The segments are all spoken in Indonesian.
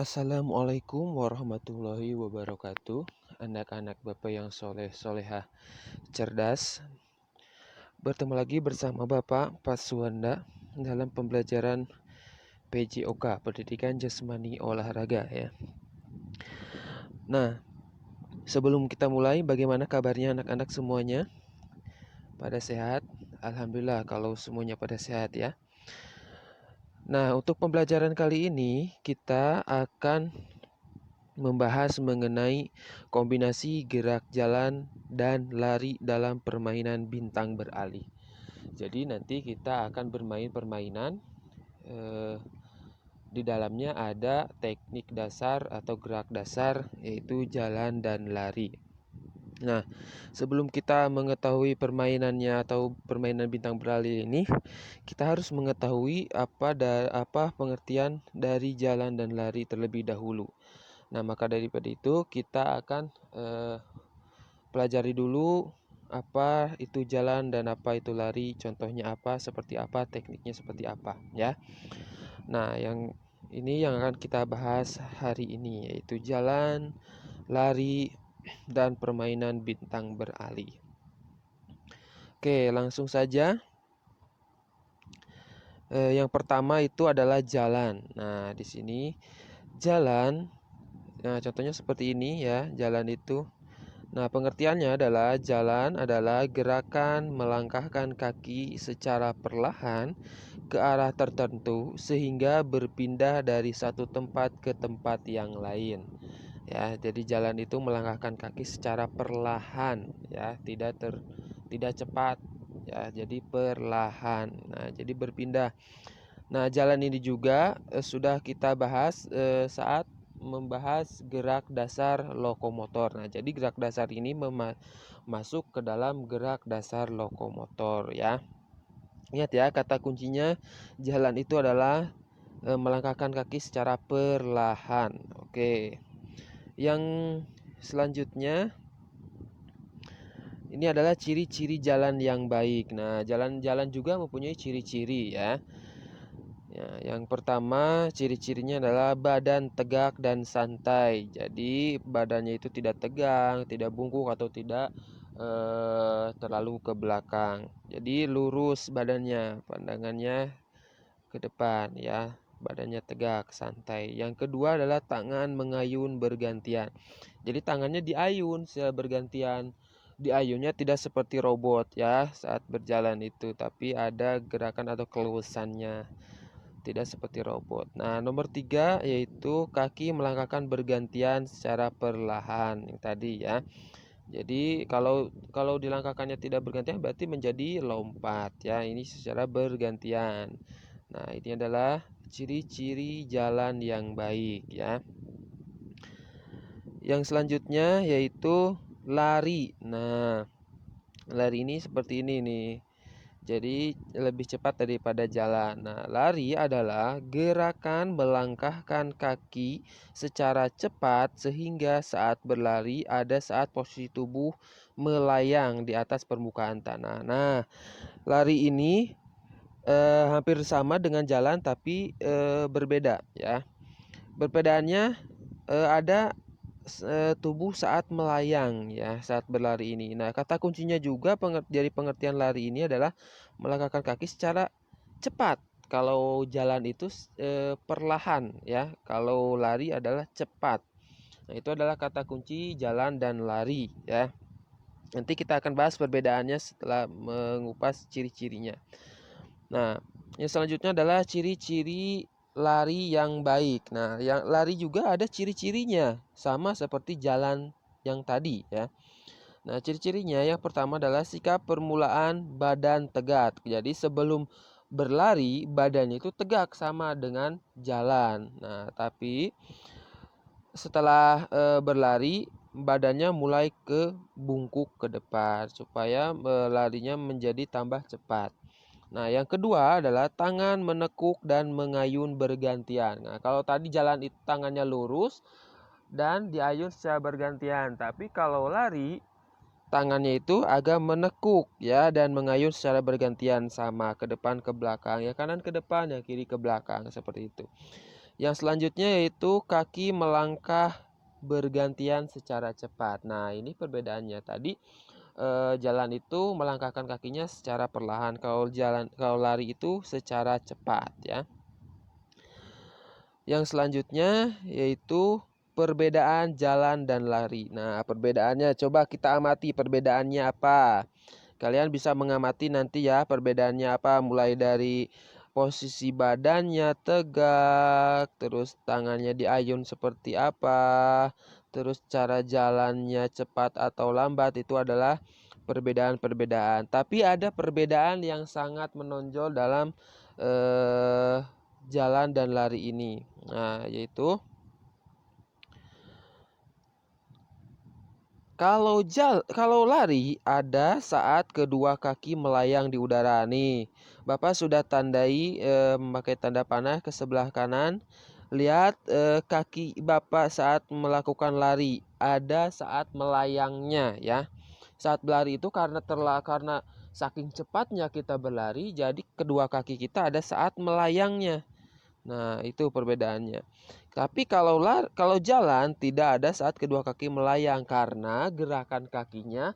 Assalamualaikum warahmatullahi wabarakatuh. Anak-anak Bapak yang soleh solehah cerdas. Bertemu lagi bersama Bapak Paswanda dalam pembelajaran PJOK, Pendidikan Jasmani Olahraga ya. Nah, sebelum kita mulai, bagaimana kabarnya anak-anak semuanya? Pada sehat? Alhamdulillah kalau semuanya pada sehat ya. Nah, untuk pembelajaran kali ini kita akan membahas mengenai kombinasi gerak jalan dan lari dalam permainan bintang beralih. Jadi nanti kita akan bermain permainan di dalamnya ada teknik dasar atau gerak dasar, yaitu jalan dan lari. Nah, sebelum kita mengetahui permainannya atau permainan bintang beralih ini, kita harus mengetahui apa pengertian dari jalan dan lari terlebih dahulu. Nah, maka daripada itu kita akan pelajari dulu apa itu jalan dan apa itu lari, contohnya apa, seperti apa, tekniknya seperti apa ya. Nah, yang ini yang akan kita bahas hari ini, yaitu jalan, lari, dan permainan bintang beralih. Oke, langsung saja. Yang pertama itu adalah jalan. Nah, di sini jalan, nah contohnya seperti ini ya, jalan itu. Nah, pengertiannya adalah jalan adalah gerakan melangkahkan kaki secara perlahan ke arah tertentu sehingga berpindah dari satu tempat ke tempat yang lain. Ya, jadi jalan itu melangkahkan kaki secara perlahan ya, tidak cepat ya, jadi perlahan. Nah, jadi berpindah. Nah, jalan ini juga sudah kita bahas saat membahas gerak dasar lokomotor. Nah, jadi gerak dasar ini masuk ke dalam gerak dasar lokomotor ya. Ingat ya, kata kuncinya jalan itu adalah melangkahkan kaki secara perlahan. Oke. Yang selanjutnya ini adalah ciri-ciri jalan yang baik. Nah, jalan-jalan juga mempunyai ciri-ciri ya. Ya, yang pertama ciri-cirinya adalah badan tegak dan santai. Jadi badannya itu tidak tegang, tidak bungkuk atau tidak terlalu ke belakang. Jadi lurus badannya, pandangannya ke depan ya. Badannya tegak, santai. Yang kedua adalah tangan mengayun bergantian. Jadi tangannya diayun secara bergantian. Diayunnya tidak seperti robot ya saat berjalan itu, tapi ada gerakan atau keluasannya, tidak seperti robot. Nah, nomor 3 yaitu kaki melangkahkan bergantian secara perlahan yang tadi ya. Jadi kalau dilangkahkannya tidak bergantian berarti menjadi lompat ya. Ini secara bergantian. Nah, ini adalah ciri-ciri jalan yang baik ya. Yang selanjutnya yaitu lari. Nah, lari ini seperti ini nih. Jadi lebih cepat daripada jalan. Nah, lari adalah gerakan melangkahkan kaki secara cepat sehingga saat berlari ada saat posisi tubuh melayang di atas permukaan tanah. Nah, lari ini hampir sama dengan jalan tapi berbeda ya. Perbedaannya ada tubuh saat melayang ya, saat berlari ini. Nah, kata kuncinya juga dari pengertian lari ini adalah melangkahkan kaki secara cepat. Kalau jalan itu perlahan ya, kalau lari adalah cepat. Nah, itu adalah kata kunci jalan dan lari ya. Nanti kita akan bahas perbedaannya setelah mengupas ciri-cirinya. Nah, yang selanjutnya adalah ciri-ciri lari yang baik. Nah, yang lari juga ada ciri-cirinya, sama seperti jalan yang tadi ya. Nah, ciri-cirinya yang pertama adalah sikap permulaan badan tegak. Jadi sebelum berlari badannya itu tegak sama dengan jalan. Nah, tapi setelah berlari badannya mulai ke bungkuk ke depan supaya larinya menjadi tambah cepat. Nah, yang kedua adalah tangan menekuk dan mengayun bergantian. Nah, kalau tadi jalan itu tangannya lurus dan diayun secara bergantian. Tapi kalau lari, tangannya itu agak menekuk ya dan mengayun secara bergantian, sama ke depan ke belakang, ya kanan ke depan, ya kiri ke belakang, seperti itu. Yang selanjutnya yaitu kaki melangkah bergantian secara cepat. Nah, ini perbedaannya. Tadi jalan itu melangkahkan kakinya secara perlahan. Kalau lari itu secara cepat ya. Yang selanjutnya yaitu perbedaan jalan dan lari. Nah, perbedaannya coba kita amati perbedaannya apa. Kalian bisa mengamati nanti ya perbedaannya apa, mulai dari posisi badannya tegak, terus tangannya diayun seperti apa, terus cara jalannya cepat atau lambat, itu adalah perbedaan-perbedaan. Tapi ada perbedaan yang sangat menonjol dalam jalan dan lari ini. Nah, yaitu kalau lari ada saat kedua kaki melayang di udara nih. Bapak sudah tandai memakai tanda panah ke sebelah kanan. Lihat kaki Bapak saat melakukan lari. Ada saat melayangnya ya. Saat berlari itu karena saking cepatnya kita berlari, jadi kedua kaki kita ada saat melayangnya. Nah, itu perbedaannya. Tapi kalau jalan tidak ada saat kedua kaki melayang karena gerakan kakinya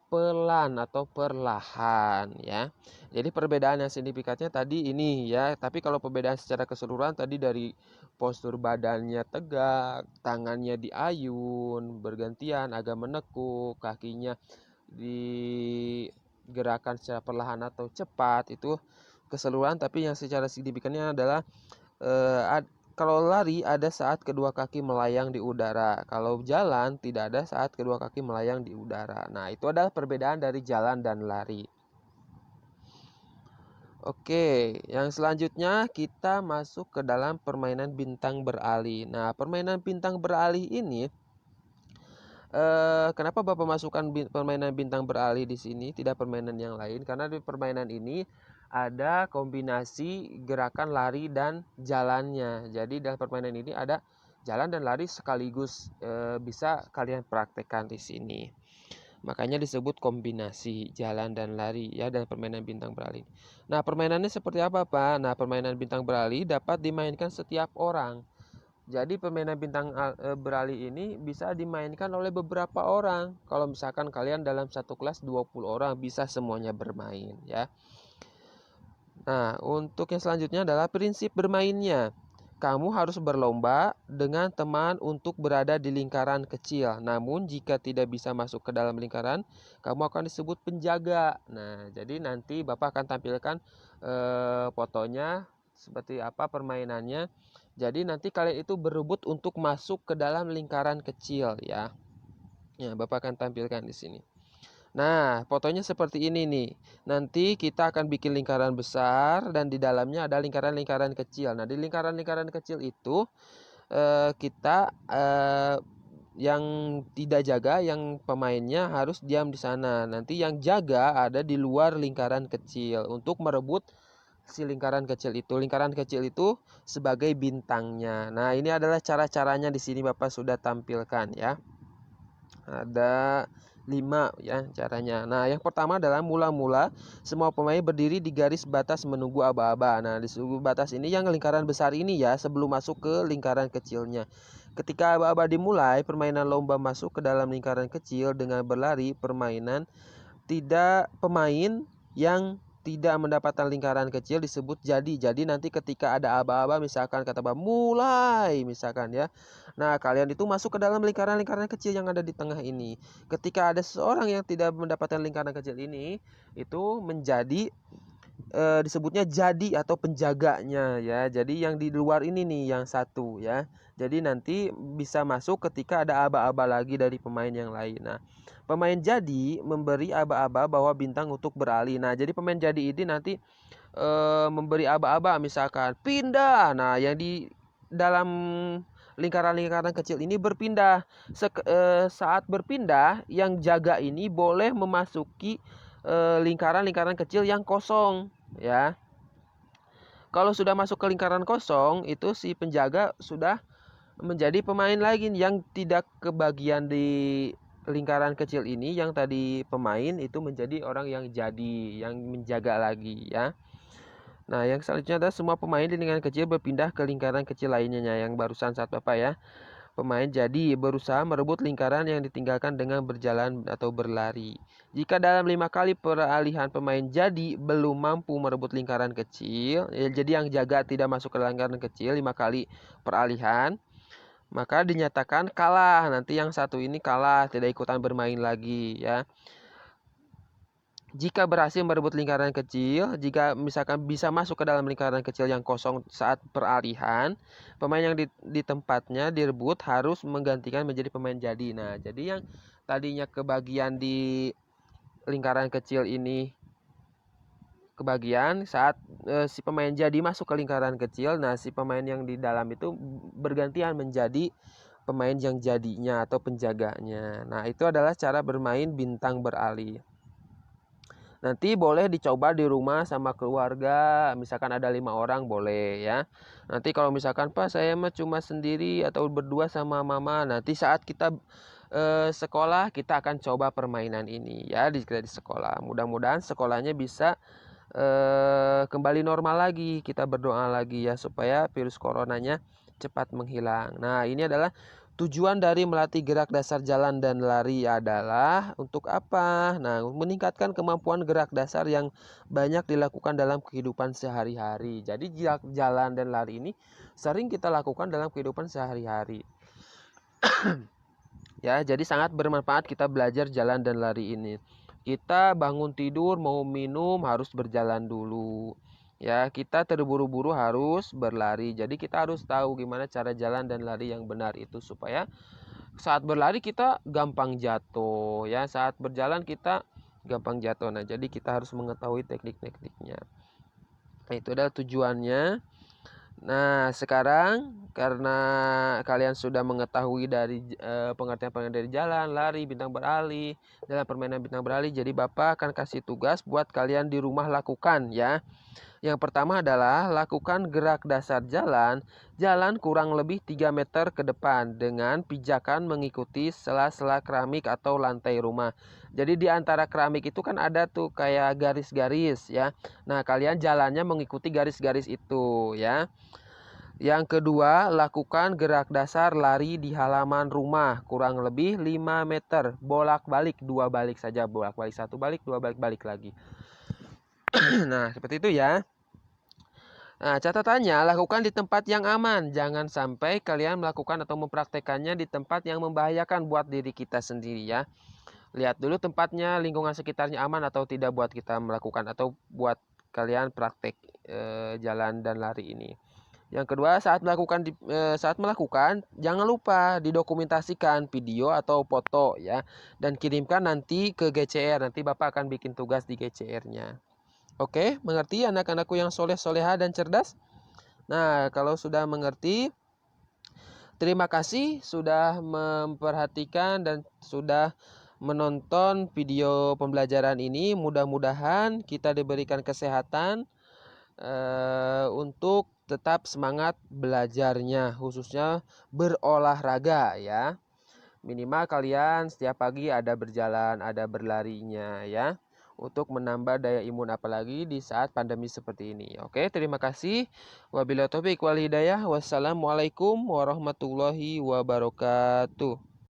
pelan atau perlahan ya. Jadi perbedaan yang signifikannya tadi ini ya. Tapi kalau perbedaan secara keseluruhan tadi dari postur badannya tegak, tangannya diayun, bergantian agak menekuk, kakinya digerakkan secara perlahan atau cepat, itu keseluruhan. Tapi yang secara signifikannya adalah kalau lari ada saat kedua kaki melayang di udara. Kalau jalan tidak ada saat kedua kaki melayang di udara. Nah, itu adalah perbedaan dari jalan dan lari. Oke, yang selanjutnya kita masuk ke dalam permainan bintang beralih. Nah, permainan bintang beralih ini kenapa Bapak masukkan permainan bintang beralih di sini, tidak permainan yang lain? Karena di permainan ini ada kombinasi gerakan lari dan jalannya. Jadi dalam permainan ini ada jalan dan lari sekaligus, bisa kalian praktekkan di sini. Makanya disebut kombinasi jalan dan lari ya dalam permainan bintang beralih. Nah, permainannya seperti apa, Pak? Nah, permainan bintang beralih dapat dimainkan setiap orang. Jadi permainan bintang beralih ini bisa dimainkan oleh beberapa orang. Kalau misalkan kalian dalam satu kelas 20 orang bisa semuanya bermain ya. Nah, untuk yang selanjutnya adalah prinsip bermainnya. Kamu harus berlomba dengan teman untuk berada di lingkaran kecil. Namun jika tidak bisa masuk ke dalam lingkaran, kamu akan disebut penjaga. Nah, jadi nanti Bapak akan tampilkan fotonya seperti apa permainannya. Jadi nanti kalian itu berebut untuk masuk ke dalam lingkaran kecil ya. Ya, Bapak akan tampilkan di sini. Nah, fotonya seperti ini nih. Nanti kita akan bikin lingkaran besar dan di dalamnya ada lingkaran-lingkaran kecil. Nah, di lingkaran-lingkaran kecil itu kita yang tidak jaga, yang pemainnya harus diam di sana. Nanti yang jaga ada di luar lingkaran kecil untuk merebut si lingkaran kecil itu. Lingkaran kecil itu sebagai bintangnya. Nah, ini adalah cara-caranya di sini Bapak sudah tampilkan ya. Ada 5 ya caranya. Nah, yang pertama adalah mula-mula semua pemain berdiri di garis batas menunggu aba-aba. Nah, di batas ini yang lingkaran besar ini ya sebelum masuk ke lingkaran kecilnya. Ketika aba-aba dimulai, permainan lomba masuk ke dalam lingkaran kecil dengan berlari. Pemain yang tidak mendapatkan lingkaran kecil disebut jadi. Jadi nanti ketika ada aba-aba misalkan kata Bapak mulai misalkan ya. Nah, kalian itu masuk ke dalam lingkaran-lingkaran kecil yang ada di tengah ini. Ketika ada seseorang yang tidak mendapatkan lingkaran kecil ini, itu menjadi disebutnya jadi atau penjaganya ya. Jadi yang di luar ini nih yang satu ya. Jadi nanti bisa masuk ketika ada aba-aba lagi dari pemain yang lain. Nah, pemain jadi memberi aba-aba bawa bintang untuk beralih. Nah, jadi pemain jadi ini nanti memberi aba-aba misalkan pindah. Nah, yang di dalam lingkaran-lingkaran kecil ini berpindah. Saat berpindah, yang jaga ini boleh memasuki lingkaran-lingkaran kecil yang kosong ya. Kalau sudah masuk ke lingkaran kosong, itu si penjaga sudah menjadi pemain lagi yang tidak kebagian di lingkaran kecil ini. Yang tadi pemain itu menjadi orang yang jadi, yang menjaga lagi ya. Nah, yang selanjutnya adalah semua pemain di lingkaran kecil berpindah ke lingkaran kecil lainnya, yang barusan saat Bapak ya. Pemain jadi berusaha merebut lingkaran yang ditinggalkan dengan berjalan atau berlari. Jika dalam 5 kali peralihan pemain jadi belum mampu merebut lingkaran kecil, ya, jadi yang jaga tidak masuk ke lingkaran kecil 5 kali peralihan, maka dinyatakan kalah. Nanti yang satu ini kalah, tidak ikutan bermain lagi ya. Jika berhasil merebut lingkaran kecil, jika misalkan bisa masuk ke dalam lingkaran kecil yang kosong saat peralihan, pemain yang di tempatnya direbut harus menggantikan menjadi pemain jadi. Nah, jadi yang tadinya kebagian di lingkaran kecil ini kebagian saat si pemain jadi masuk ke lingkaran kecil, nah si pemain yang di dalam itu bergantian menjadi pemain yang jadinya atau penjaganya. Nah, itu adalah cara bermain bintang beralih. Nanti boleh dicoba di rumah sama keluarga, misalkan ada 5 orang boleh ya. Nanti kalau misalkan Pak saya mah cuma sendiri atau berdua sama mama, nanti saat kita sekolah kita akan coba permainan ini ya di sekolah. Mudah-mudahan sekolahnya bisa kembali normal lagi. Kita berdoa lagi ya supaya virus coronanya cepat menghilang. Nah, ini adalah tujuan dari melatih gerak dasar jalan dan lari adalah untuk apa? Nah, meningkatkan kemampuan gerak dasar yang banyak dilakukan dalam kehidupan sehari-hari. Jadi jalan dan lari ini sering kita lakukan dalam kehidupan sehari-hari. Ya, jadi sangat bermanfaat kita belajar jalan dan lari ini. Kita bangun tidur mau minum harus berjalan dulu. Ya, kita terburu-buru harus berlari. Jadi kita harus tahu gimana cara jalan dan lari yang benar itu supaya saat berlari kita gampang jatuh ya. Saat berjalan kita gampang jatuh. Nah, jadi kita harus mengetahui teknik-tekniknya. Nah, itu adalah tujuannya. Nah, sekarang karena kalian sudah mengetahui dari pengertian-pengertian dari jalan, lari, bintang beralih, dalam permainan bintang beralih, jadi Bapak akan kasih tugas buat kalian di rumah lakukan ya. Yang pertama adalah lakukan gerak dasar jalan kurang lebih 3 meter ke depan dengan pijakan mengikuti sela-sela keramik atau lantai rumah. Jadi di antara keramik itu kan ada tuh kayak garis-garis ya. Nah, kalian jalannya mengikuti garis-garis itu ya. Yang kedua, lakukan gerak dasar lari di halaman rumah kurang lebih 5 meter. Bolak-balik, 2 balik saja. Bolak-balik 1 balik, 2 balik lagi. Nah, seperti itu ya. Nah, catatannya lakukan di tempat yang aman. Jangan sampai kalian melakukan atau mempraktekannya di tempat yang membahayakan buat diri kita sendiri ya. Lihat dulu tempatnya, lingkungan sekitarnya aman atau tidak buat kita melakukan atau buat kalian praktek jalan dan lari ini. Yang kedua, saat melakukan jangan lupa didokumentasikan video atau foto ya dan kirimkan nanti ke GCR. Nanti Bapak akan bikin tugas di GCR-nya. Oke, mengerti anak-anakku yang soleh-soleha dan cerdas? Nah, kalau sudah mengerti, terima kasih sudah memperhatikan dan sudah menonton video pembelajaran ini. Mudah-mudahan kita diberikan kesehatan untuk tetap semangat belajarnya, khususnya berolahraga ya. Minimal kalian setiap pagi ada berjalan, ada berlarinya ya. Untuk menambah daya imun apalagi di saat pandemi seperti ini. Oke, terima kasih. Wabillahi taufiq wal hidayah. Wassalamualaikum warahmatullahi wabarakatuh.